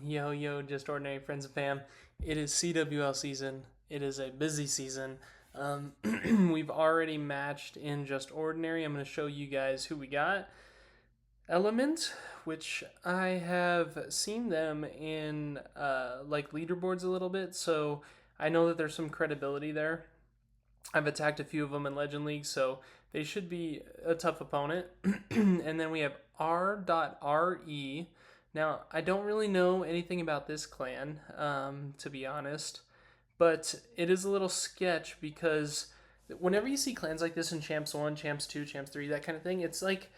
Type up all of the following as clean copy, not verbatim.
Yo, just ordinary friends and fam. It is CWL season. It is a busy season. We've already matched in just ordinary. I'm going to show you guys who we got. Element, which I have seen them in like leaderboards a little bit, so I know that there's some credibility there. I've attacked a few of them in Legend League, so they should be a tough opponent. And then we have R.RE. Now, I don't really know anything about this clan, to be honest, but it is a little sketch because whenever you see clans like this in Champs 1, Champs 2, Champs 3, that kind of thing, it's like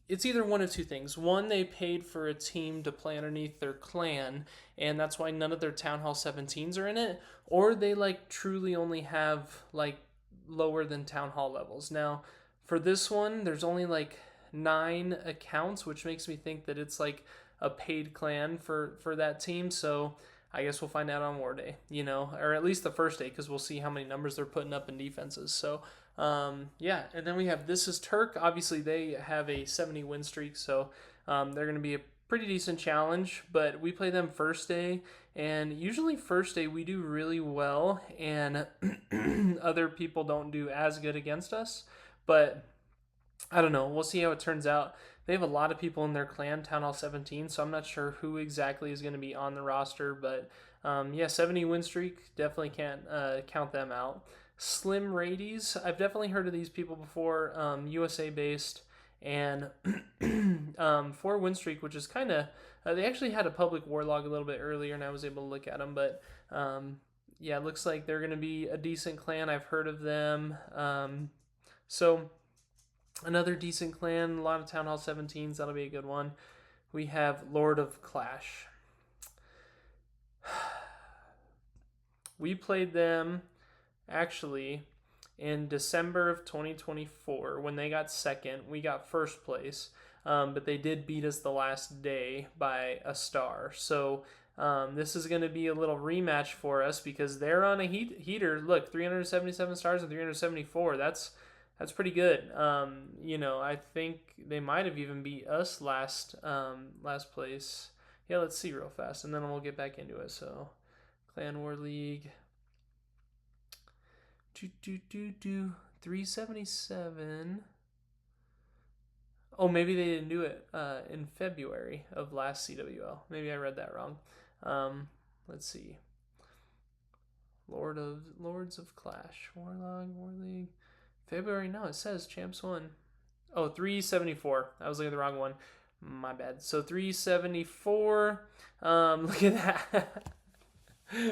it's either one of two things. One, they paid for a team to play underneath their clan, and that's why none of their Town Hall 17s are in it, or they like truly only have like lower than Town Hall levels. Now, for this one, there's only like 9 accounts, which makes me think that it's like a paid clan for that team. So I guess we'll find out on War Day, or at least the first day, because we'll see how many numbers they're putting up in defenses. So yeah, and then we have This Is Turk. Obviously, they have a 70 win streak, so they're going to be a pretty decent challenge. But we play them first day, and usually first day we do really well, and other people don't do as good against us. But I don't know. We'll see how it turns out. They have a lot of people in their clan, Town Hall 17, so I'm not sure who exactly is going to be on the roster. But yeah, 70 win streak. Definitely can't count them out. Slim Radies. I've definitely heard of these people before. USA based. And 4 win streak, which is kind of. They actually had a public war log a little bit earlier, and I was able to look at them. But yeah, it looks like they're going to be a decent clan. I've heard of them. So another decent clan, a lot of Town Hall 17s, that'll be a good one. We have Lord of Clash. We played them actually in December of 2024 when they got second. We got first place, but they did beat us the last day by a star. So this is going to be a little rematch for us because they're on a heater. Look, 377 stars and 374. That's pretty good. I think they might have even beat us last place. Yeah, let's see real fast, and then we'll get back into it. So, Clan War League. 377. Oh, maybe they didn't do it in February of last CWL. Maybe I read that wrong. Let's see. Lords of Clash. War League. February, no, it says Champs 1. Oh, 374. I was looking at the wrong one. My bad. So 374. Look at that.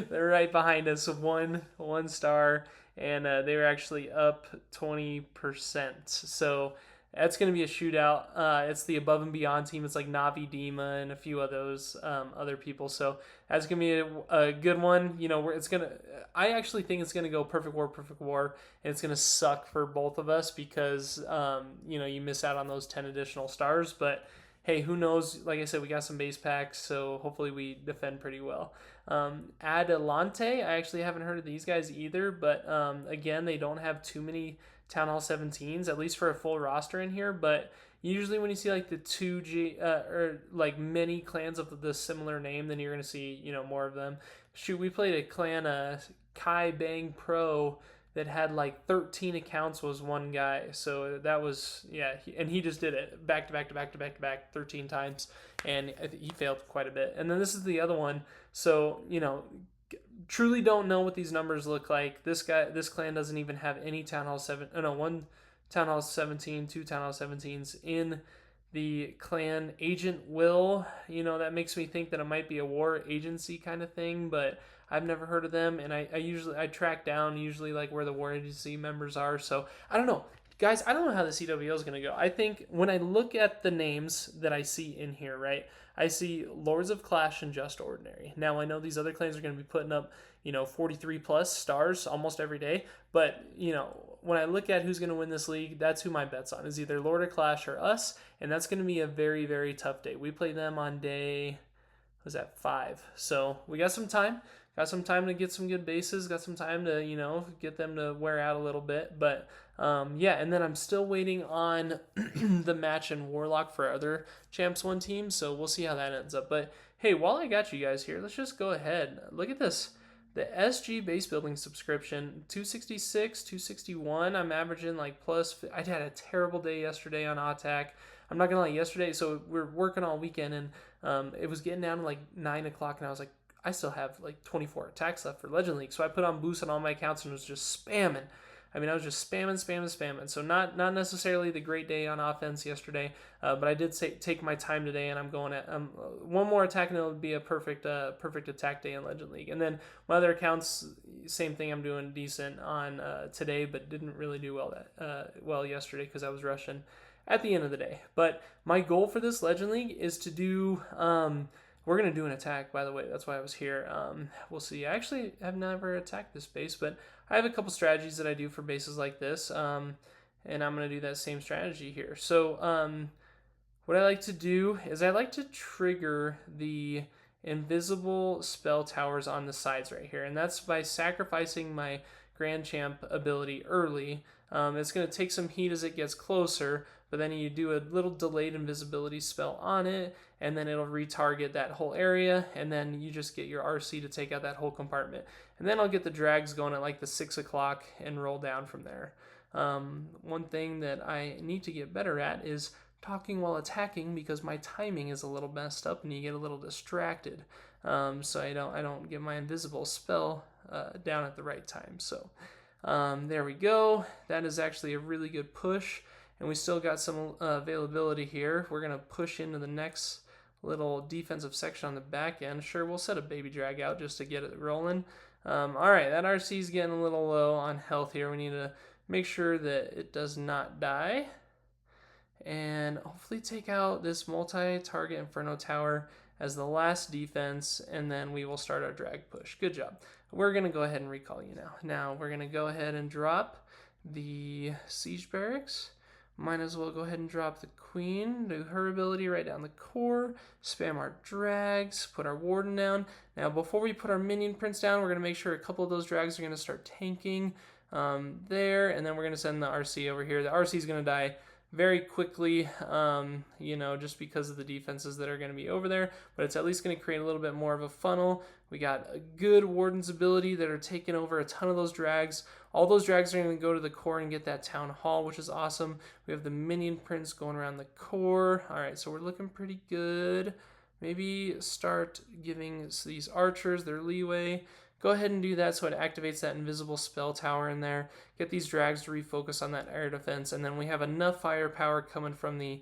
They're right behind us. One star. And they were actually up 20%. So that's going to be a shootout. It's the Above and Beyond team. It's like Navi Dima and a few of those other people. So that's going to be a good one. I actually think it's going to go perfect war, and it's going to suck for both of us because, you miss out on those 10 additional stars. But hey, who knows? Like I said, we got some base packs, so hopefully we defend pretty well. Adelante, I actually haven't heard of these guys either, but again, they don't have too many Town Hall 17s, at least for a full roster in here. But usually when you see like the 2G or like many clans of the similar name, then you're going to see, more of them. Shoot, we played a clan, Kai Bang Pro, that had like 13 accounts was one guy. So that was, yeah, and he just did it back to back 13 times, and he failed quite a bit. And then this is the other one. So, truly don't know what these numbers look like. This clan doesn't even have any Town Hall 1 Town Hall 17, 2 Town Hall 17s in the clan. Agent Will, that makes me think that it might be a war agency kind of thing, but I've never heard of them, and I track down usually like where the war agency members are. So I don't know, guys. I don't know how the CWL is going to go. I think when I look at the names that I see in here, right, I see Lords of Clash and Just Ordinary. Now I know these other clans are going to be putting up 43 plus stars almost every day, but when I look at who's going to win this league, that's who my bet's on, is either Lord of Clash or us, and that's going to be a very, very tough day. We play them on day, was that 5? So we got some time. got some time to get some good bases, got some time to, get them to wear out a little bit. But yeah, and then I'm still waiting on the match in Warlock for other Champs 1 teams, so we'll see how that ends up. But hey, while I got you guys here, let's just go ahead. Look at this. The SG base building subscription, 266, 261. I'm averaging like plus. I had a terrible day yesterday on attack. I'm not gonna lie, yesterday, so we're working all weekend, and it was getting down to like 9 o'clock, and I was like, I still have like 24 attacks left for Legend League. So I put on boost on all my accounts and was just spamming. I mean, I was just spamming. So not necessarily the great day on offense yesterday, but I did take my time today, and I'm going at one more attack, and it'll be a perfect attack day in Legend League. And then my other accounts, same thing. I'm doing decent on today, but didn't really do well yesterday because I was rushing at the end of the day. But my goal for this Legend League is to do. We're going to do an attack, by the way. That's why I was here. We'll see. I actually have never attacked this base, but I have a couple strategies that I do for bases like this, and I'm going to do that same strategy here. So what I like to do is I like to trigger the invisible spell towers on the sides right here, and that's by sacrificing my Grand Champ ability early. It's going to take some heat as it gets closer, but then you do a little delayed invisibility spell on it, and then it'll retarget that whole area, and then you just get your RC to take out that whole compartment. And then I'll get the drags going at like the 6 o'clock and roll down from there. One thing that I need to get better at is talking while attacking, because my timing is a little messed up and you get a little distracted. So I don't get my invisible spell down at the right time. So there we go. That is actually a really good push. And we still got some availability here. We're going to push into the next little defensive section on the back end. Sure, we'll set a baby drag out just to get it rolling. All right, that RC is getting a little low on health here. We need to make sure that it does not die. And hopefully take out this multi-target Inferno Tower as the last defense, and then we will start our drag push. Good job. We're going to go ahead and recall you now. Now we're going to go ahead and drop the Siege Barracks. Might as well go ahead and drop the Queen, do her ability right down the core, spam our drags, put our Warden down. Now before we put our Minion Prince down, we're going to make sure a couple of those drags are going to start tanking there, and then we're going to send the RC over here. The RC is going to die very quickly, just because of the defenses that are going to be over there, but it's at least going to create a little bit more of a funnel. We got a good Warden's ability that are taking over a ton of those drags. All those drags are going to go to the core and get that Town Hall, which is awesome. We have the Minion Prince going around the core. All right, so we're looking pretty good. Maybe start giving these archers their leeway. Go ahead and do that so it activates that invisible spell tower in there. Get these drags to refocus on that air defense, and then we have enough firepower coming from the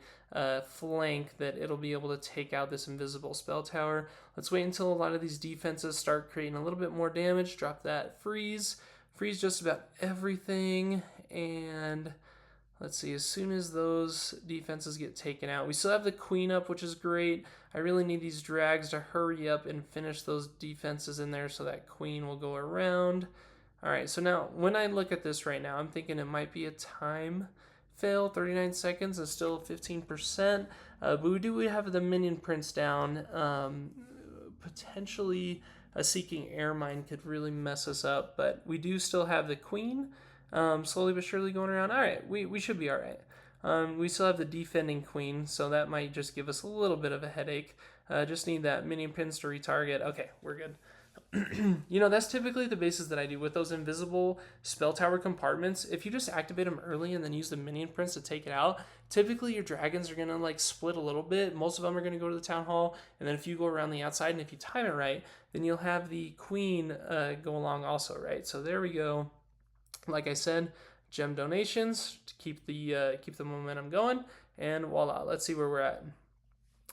flank that it'll be able to take out this invisible spell tower. Let's wait until a lot of these defenses start creating a little bit more damage. Drop that freeze. Freeze just about everything, and let's see, as soon as those defenses get taken out, we still have the Queen up, which is great. I really need these drags to hurry up and finish those defenses in there so that Queen will go around. All right, so now when I look at this right now, I'm thinking it might be a time fail. 39 seconds is still 15%. But we have the Minion Prince down. Potentially a Seeking Air Mine could really mess us up, but we do still have the Queen slowly but surely going around. All right, we should be all right. We still have the defending Queen, so that might just give us a little bit of a headache. Just need that Minion Prince to retarget. Okay, we're good. That's typically the bases that I do with those invisible spell tower compartments. If you just activate them early and then use the Minion Prince to take it out, typically your dragons are going to split a little bit. Most of them are going to go to the Town Hall, and then if you go around the outside and if you time it right, then you'll have the Queen go along also, right? So there we go. Like I said, gem donations to keep the momentum going, and voila, let's see where we're at.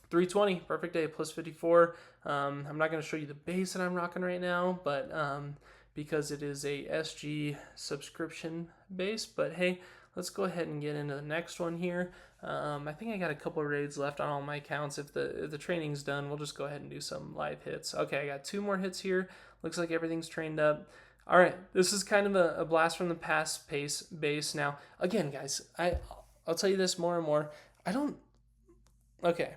320, perfect day, plus 54. I'm not going to show you the base that I'm rocking right now, but because it is a SG subscription base. But hey, let's go ahead and get into the next one here. I think I got a couple of raids left on all my accounts. If the training's done, we'll just go ahead and do some live hits. Okay, I got 2 more hits here. Looks like everything's trained up. All right, this is kind of a blast from the past base. Now, again, guys, I'll tell you this more and more. Okay,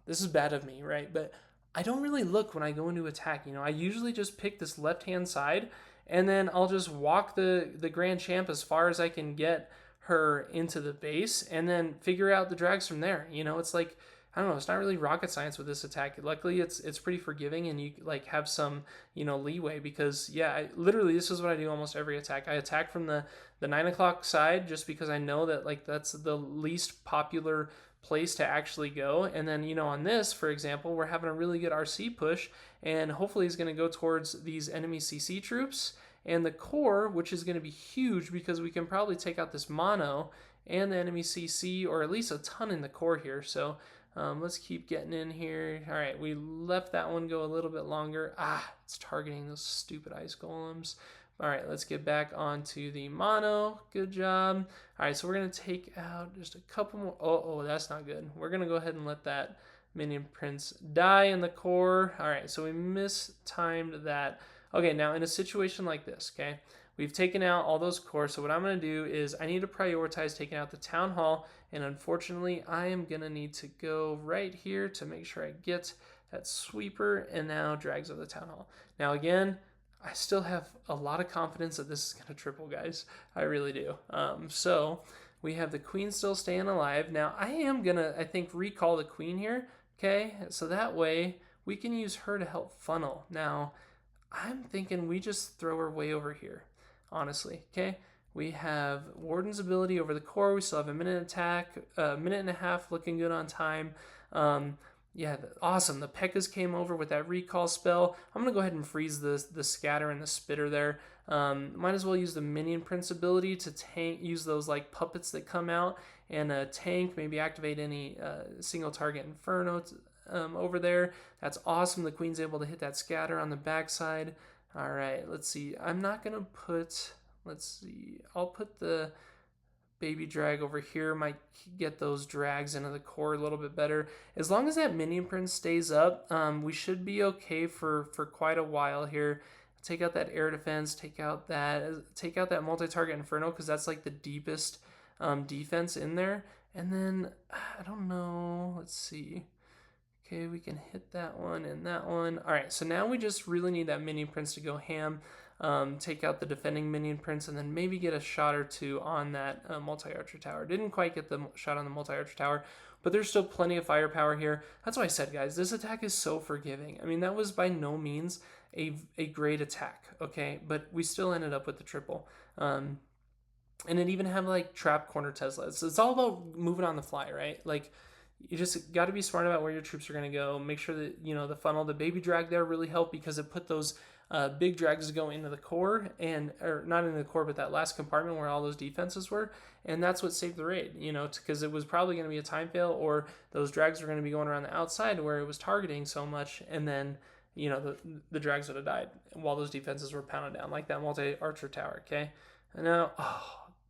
this is bad of me, right? But I don't really look when I go into attack. I usually just pick this left-hand side, and then I'll just walk the Grand Champ as far as I can get her into the base, and then figure out the drags from there. It's like, I don't know, it's not really rocket science with this attack. Luckily, it's pretty forgiving, and you like have some leeway, because literally this is what I do almost every attack. I attack from the 9 o'clock side, just because I know that like that's the least popular place to actually go. And then on this, for example, we're having a really good RC push, and hopefully he's going to go towards these enemy CC troops and the core, which is going to be huge because we can probably take out this mono and the enemy CC, or at least a ton in the core here. So let's keep getting in here. All right, we left that one go a little bit longer. It's targeting those stupid ice golems. All right, let's get back onto the mono. Good job. All right, so we're going to take out just a couple more. Oh, that's not good. We're going to go ahead and let that minion prince die in the core. All right, so we mistimed that. Okay, now in a situation like this, okay, we've taken out all those cores. So what I'm going to do is I need to prioritize taking out the town hall. And unfortunately, I am going to need to go right here to make sure I get that sweeper, and now drags of the town hall. Now again, I still have a lot of confidence that this is going to triple, guys. I really do. So we have the queen still staying alive. Now I am going to, I think, recall the queen here. Okay, so that way we can use her to help funnel. Now I'm thinking we just throw her way over here, honestly. Okay, we have Warden's ability over the core. We still have a minute attack, a minute and a half, looking good on time. Awesome. The P.E.K.K.A.s came over with that recall spell. I'm going to go ahead and freeze the scatter and the spitter there. Might as well use the minion prince ability to use those like puppets that come out and tank, maybe activate any single target inferno over there. That's awesome. The queen's able to hit that scatter on the backside. All right, let's see. I'm not going to put, I'll put the baby drag over here. Might get those drags into the core a little bit better. As long as that minion prince stays up, we should be okay for quite a while here. Take out that air defense, take out that multi-target inferno, because that's like the deepest defense in there. And then I don't know, let's see. Okay, we can hit that one and that one. All right, so now we just really need that minion prince to go ham. Take out the defending minion prince, and then maybe get a shot or two on that multi-archer tower. Didn't quite get the shot on the multi-archer tower, but there's still plenty of firepower here. That's why I said, guys, this attack is so forgiving. I mean, that was by no means a great attack, okay? But we still ended up with the triple. And it even had like trap corner Teslas. So it's all about moving on the fly, right? Like, you just got to be smart about where your troops are going to go. Make sure that, the funnel, the baby drag there really helped, because it put those big drags go into the core, or not into the core, but that last compartment where all those defenses were. And that's what saved the raid, because it was probably going to be a time fail, or those drags were going to be going around the outside where it was targeting so much. And then, the drags would have died while those defenses were pounded down, like that multi-archer tower. Okay. And now,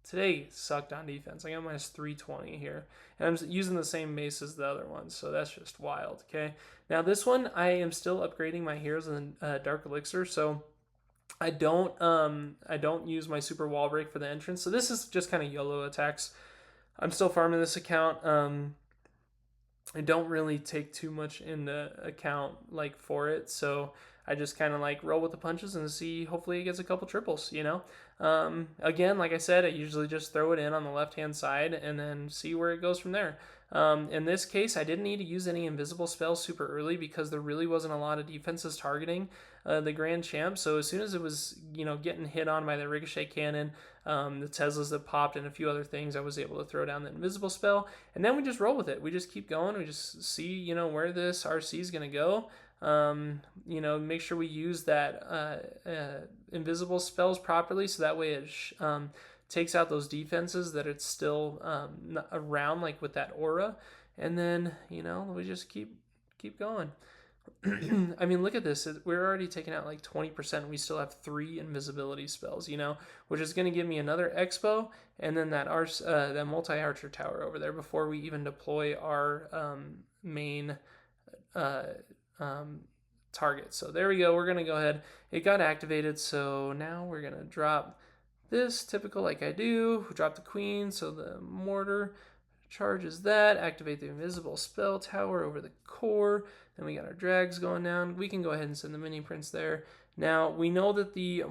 today sucked on defense. I got minus 320 here. And I'm using the same mace as the other ones, so that's just wild, okay? Now this one, I am still upgrading my heroes in Dark Elixir, so I don't use my super wall break for the entrance. So this is just kind of YOLO attacks. I'm still farming this account. I don't really take too much into account like for it, so I just kind of like roll with the punches and see, hopefully it gets a couple triples, Again, like I said, I usually just throw it in on the left-hand side and then see where it goes from there. In this case, I didn't need to use any invisible spells super early, because there really wasn't a lot of defenses targeting the Grand Champ. So as soon as it was, getting hit on by the ricochet cannon, the Teslas that popped, and a few other things, I was able to throw down the invisible spell. And then we just roll with it. We just keep going. We just see, where this RC is going to go. Make sure we use that invisible spells properly, so that way it takes out those defenses that it's still around, like with that aura. And then we just keep going. I mean, look at this. We're already taking out like 20%. We still have 3 invisibility spells, which is going to give me another expo, and then that multi-archer tower over there before we even deploy our main target. So there we go. We're going to go ahead. It got activated, so now we're going to drop this, typical like I do. Drop the queen, so the mortar charges that, activate the invisible spell tower over the core. Then we got our drags going down. We can go ahead and send the mini prints there. Now we know that the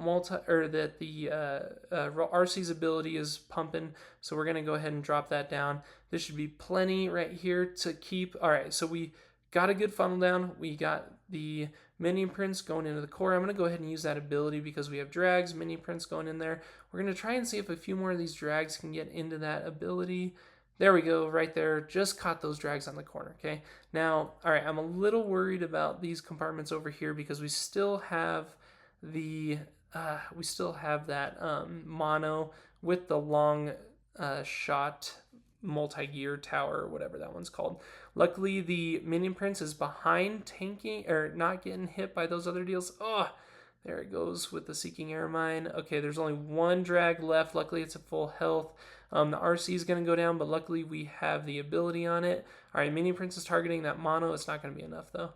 RC's ability is pumping, so we're gonna go ahead and drop that down. This should be plenty right here to keep. All right, so we got a good funnel down. We got the mini prints going into the core. I'm gonna go ahead and use that ability because we have drags, mini prints going in there. We're gonna try and see if a few more of these drags can get into that ability. There we go, right there. Just caught those drags on the corner, okay? Now, all right, I'm a little worried about these compartments over here because we still have that mono with the long shot multi-gear tower or whatever that one's called. Luckily, the minion prince is behind tanking or not getting hit by those other deals. Oh, there it goes with the Seeking Air Mine. Okay, there's only one drag left. Luckily, it's at full health. The RC is going to go down, but luckily we have the ability on it. All right, Minion Prince is targeting that mono. It's not going to be enough, though.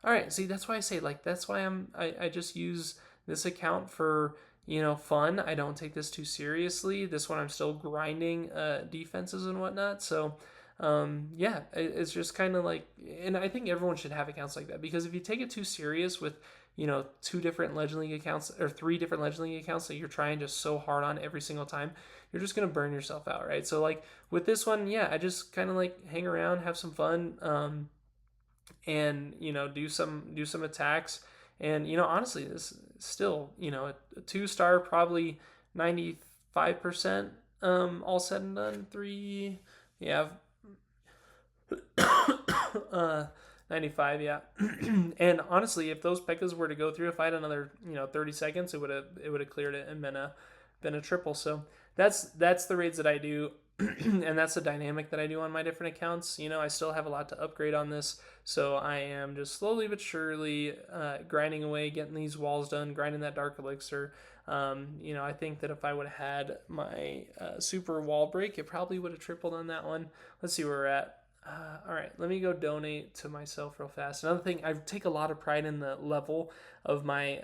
All right, see, that's why I say, like, that's why I just use this account for, you know, fun. I don't take this too seriously. This one I'm still grinding defenses and whatnot. So, yeah, it's just kind of like, and I think everyone should have accounts like that because if you take it too serious with, you know, 2 different Legend League accounts or 3 different Legend League accounts that you're trying just so hard on every single time, you're just going to burn yourself out, right? So like with this one, yeah, I just kind of like hang around, have some fun, and, you know, do some attacks. And, you know, honestly, this is still, you know, a 2-star, probably 95%, all said and done. 3, yeah, 95, yeah. And honestly, if those P.E.K.K.A.s were to go through, if I had another, you know, 30 seconds, it would have cleared it and been a triple. So that's the raids that I do. And that's the dynamic that I do on my different accounts. You know, I still have a lot to upgrade on this, so I am just slowly but surely grinding away, getting these walls done, grinding that dark elixir. You know, I think that if I would have had my super wall break, it probably would have tripled on that one. Let's see where we're at. All right, let me go donate to myself real fast. Another thing, I take a lot of pride in the level of my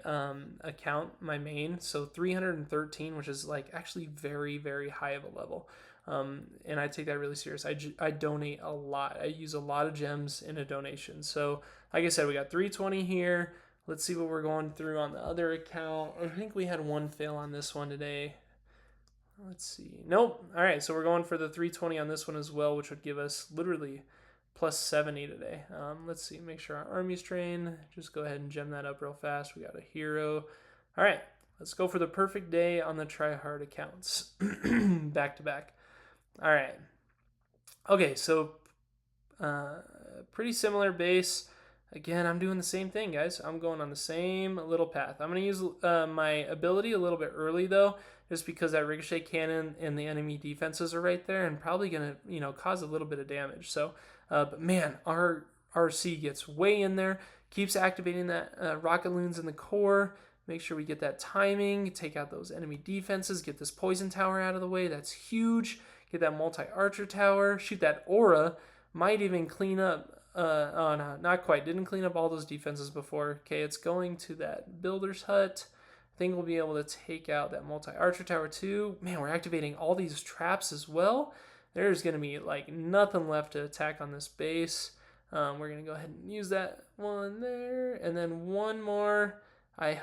account, my main. So 313, which is like actually very, very high of a level. And I take that really serious. I donate a lot. I use a lot of gems in a donation. So like I said, we got 320 here. Let's see what we're going through on the other account. I think we had one fail on this one today. Let's see. Nope. All right, so we're going for the 320 on this one as well, which would give us literally plus 70 today. Let's see. Make sure our army's trained. Just go ahead and gem that up real fast. We got a hero. All right, let's go for the perfect day on the tryhard accounts. Back to back. All right. Okay, so pretty similar base. Again, I'm doing the same thing, guys. I'm going on the same little path. I'm going to use my ability a little bit early, though, just because that ricochet cannon and the enemy defenses are right there and probably going to, you know, cause a little bit of damage. So, but man, our RC gets way in there, keeps activating that rocket loons in the core. Make sure we get that timing, take out those enemy defenses, get this poison tower out of the way. That's huge. Get that multi-archer tower, shoot that aura. Might even clean up. Oh no, not quite. Didn't clean up all those defenses before. Okay, it's going to that builder's hut. I think we'll be able to take out that multi-archer tower too. Man, we're activating all these traps as well. There's going to be like nothing left to attack on this base. We're going to go ahead and use that one there. And then one more. I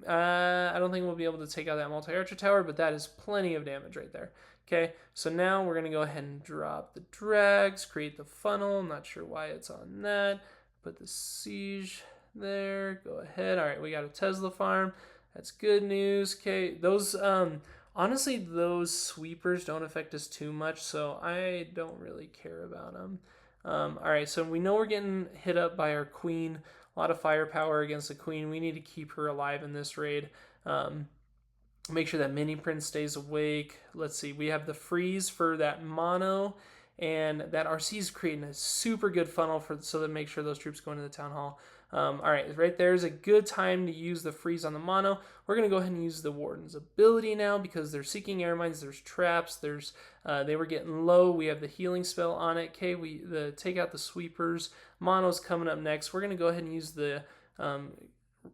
don't think we'll be able to take out that multi-archer tower, but that is plenty of damage right there. Okay, so now we're going to go ahead and drop the drags, create the funnel. I'm not sure why it's on that. Put the siege there. Go ahead. All right, we got a Tesla farm. That's good news. Okay, those, honestly, those sweepers don't affect us too much, so I don't really care about them. All right, so we know we're getting hit up by our queen. A lot of firepower against the queen. We need to keep her alive in this raid. Make sure that Mini Prince stays awake. Let's see. We have the freeze for that mono, and that RC is creating a super good funnel so that make sure those troops go into the town hall. All right, right there is a good time to use the freeze on the mono. We're going to go ahead and use the Warden's ability now because they're seeking air mines. There's traps. There's they were getting low. We have the healing spell on it. Okay, take out the sweepers. Mono's coming up next. We're going to go ahead and use the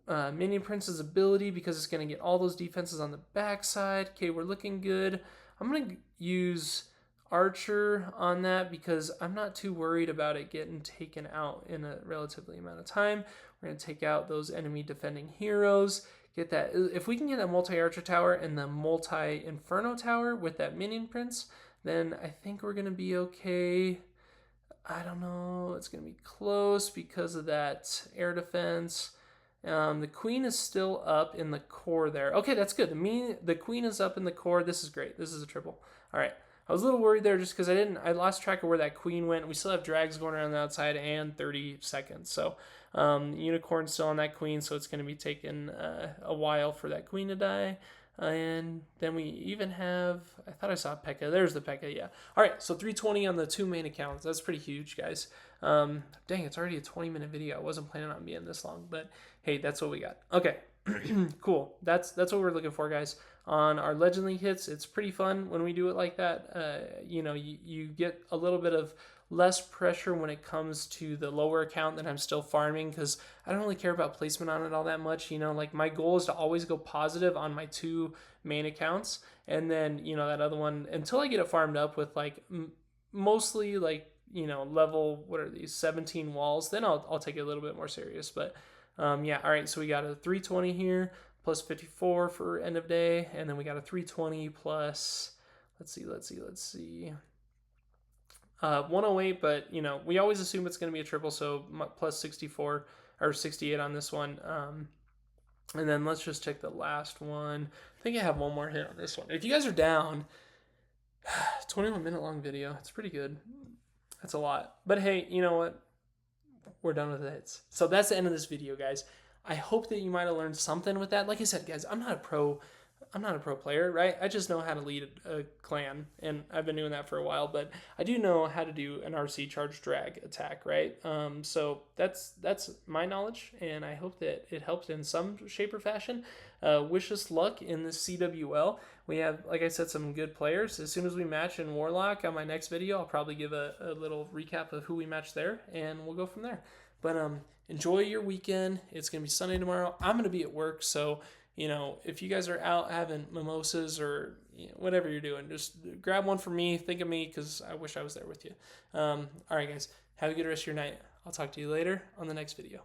Minion Prince's ability because it's going to get all those defenses on the backside. Okay, we're looking good. I'm going to use archer on that because I'm not too worried about it getting taken out in a relatively amount of time. We're going to take out those enemy defending heroes. Get that. If we can get a multi-archer tower and the multi-inferno tower with that minion prince, then I think we're going to be okay. I don't know. It's going to be close because of that air defense. The queen is still up in the core there. Okay, that's good. The queen is up in the core. This is great. This is a triple. All right. I was a little worried there just because I lost track of where that queen went. We still have drags going around the outside and 30 seconds. So unicorn's still on that queen, so it's going to be taking a while for that queen to die. And then we even have, I thought I saw P.E.K.K.A. There's the P.E.K.K.A, yeah. All right, so 320 on the 2 main accounts. That's pretty huge, guys. Dang, it's already a 20-minute video. I wasn't planning on being this long, but hey, that's what we got. Okay, cool. That's what we're looking for, guys. On our Legend League hits, it's pretty fun when we do it like that. You get a little bit of less pressure when it comes to the lower account that I'm still farming because I don't really care about placement on it all that much. Like my goal is to always go positive on my 2 main accounts, and then that other one until I get it farmed up with like mostly like level, what are these, 17 walls, then I'll take it a little bit more serious. But yeah, all right, so we got a 320 here plus 54 for end of day, and then we got a 320 plus, let's see 108, but we always assume it's going to be a triple, so plus 64 or 68 on this one. And then let's just check the last one. I think I have one more hit on this one. If you guys are down, 21-minute long video. It's pretty good. That's a lot. But hey, you know what? We're done with the hits. So that's the end of this video, guys. I hope that you might have learned something with that. Like I said, guys, I'm not a pro player, right? I just know how to lead a clan, and I've been doing that for a while, but I do know how to do an RC charge drag attack, right? So that's my knowledge, and I hope that it helped in some shape or fashion. Wish us luck in this CWL. We have, like I said, some good players. As soon as we match in Warlock on my next video, I'll probably give a little recap of who we matched there, and we'll go from there. But enjoy your weekend. It's going to be Sunday tomorrow. I'm going to be at work, so if you guys are out having mimosas or whatever you're doing, just grab one for me. Think of me because I wish I was there with you. All right, guys. Have a good rest of your night. I'll talk to you later on the next video.